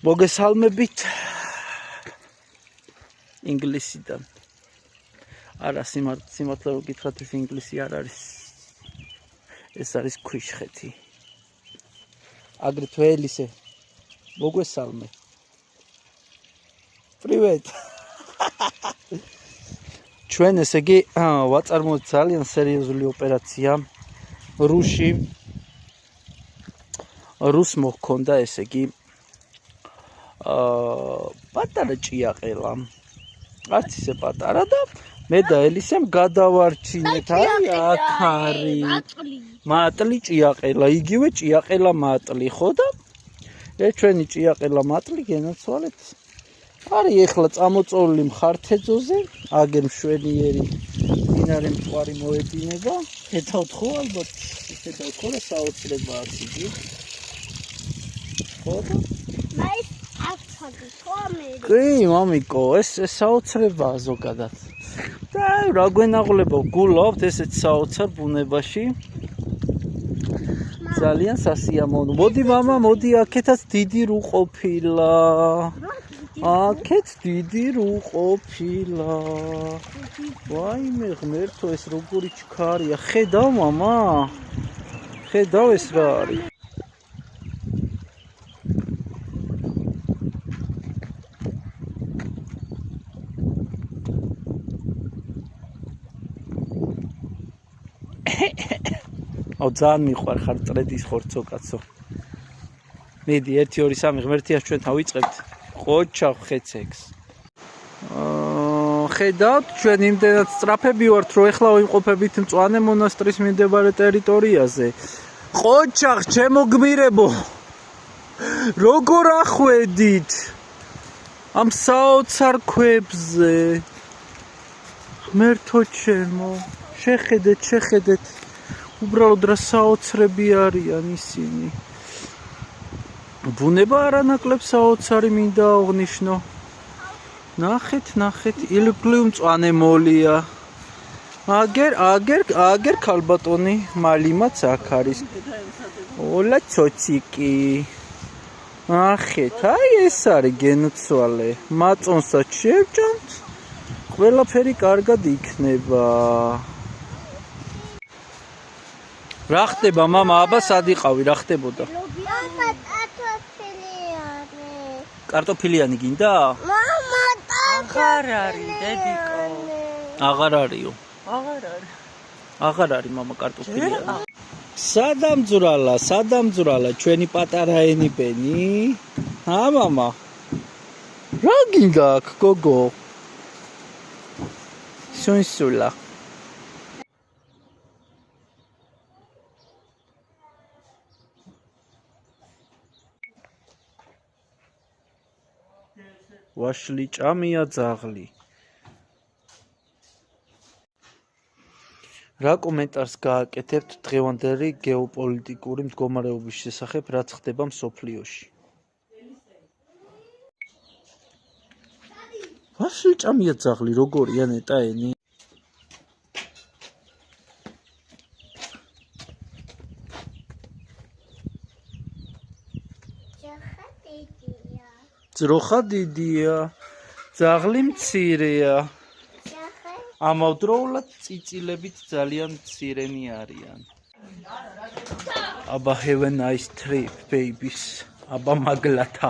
მოგესალმებით ინგლისიდან. არა სიმართლე ვგითხრათ ეს ინგლისი არ არის. ეს არის ქვიშხეთი. აგრეთვე ელისე მოგესალმე. Привет. ჩვენ ესე იგი ვაწარმოებთ ძალიან სერიოზული ოპერაცია. რუს მოხონდა ესე იგი პატარა ჭიაყელა. არც ისე პატარა და მე და ელისემ გადავარჩინეთ აქ არის მატლი ჭიაყელა, იგივე ჭიაყელა მატლი, ხო და ჩვენი ჭიაყელა მატლი გენაცვალეთ. არის ეხლა წამოწოლილი მხართეძოზე, აგერ მშვენიერი მდინარე მტკვარი მოედინება. ხედავთ ხო ალბათ, ხედავთ ხო საოცრებაა იგი. ხო და კი, მამიკო, ეს საოცრებაა ზოგადად. და რა გვენაღლება გულავთ ესეთ საოცარ ბუნებაში. ძალიან სასიამოვნო. მოდი მამა, მოდი აქეთაც დიდი ru ყოფილა. აქეთ დიდი ru ყოფილა. ვაიმე ღმერთო, ეს როგორი ჩქარია. ხედავ მამა? ხედავ ეს რა არის? ძალიან მიყვარ ხარ წრედის ხორცო კაცო. მიდი 1 2 3 ღმერთიას ჩვენ თავიწყებთ. ყოჩა ხეცექს. ხედავთ ჩვენ იმდენად სწრაფები ვართ რომ ეხლა ვიმყოფებით მწვანე მონასტრის მიმდებარე ტერიტორიაზე. ყოჩა ჩემო გმირებო. როგორ ახვედით? ამ საოცარ ქვებზე. ღმერთო ჩემო, შეხედეთ. უბრალოდ რა საოცრები არიან ისინი. ბუნება არანაკლებ საოცარი მინდა აღნიშნო. ნახეთ, ილგლივ მწვანე მოლია. აგერ ქალბატონი მალიმაც აქ არის. ოლა ცოციკი. ნახეთ, აი ეს არის გენოცვალე. მაწონსაც შევჭამთ. ყველაფერი კარგად იქნება. რა ხდება მამა, აბა სად იყავი, რა ხდებოდა? კარტოფილიანი გინდა? მამა, აღარ არის, დედიკო. აღარ არისო. აღარ არის მამა კარტოფილიანი. სადამძვრალა, ჩვენი პატარა ენიბენი. მამა. რა გინდა აქ, გოგო? სუნსულა. ვაშლი ჭამია ძაღლი. რა კომენტარს გააკეთებთ დღევანდელი გეოპოლიტიკური მდგომარეობის შესახებ, რაც ხდება მსოფლიოში? ვაშლი ჭამია ძაღლი, როგორია ნეტაენი? ძროხა დიდია, ძაღლი მცირეა. ამავდროულად წიწილებიც ძალიან მცირენი არიან. აბა have a nice trip babies. აბა მაგლათა.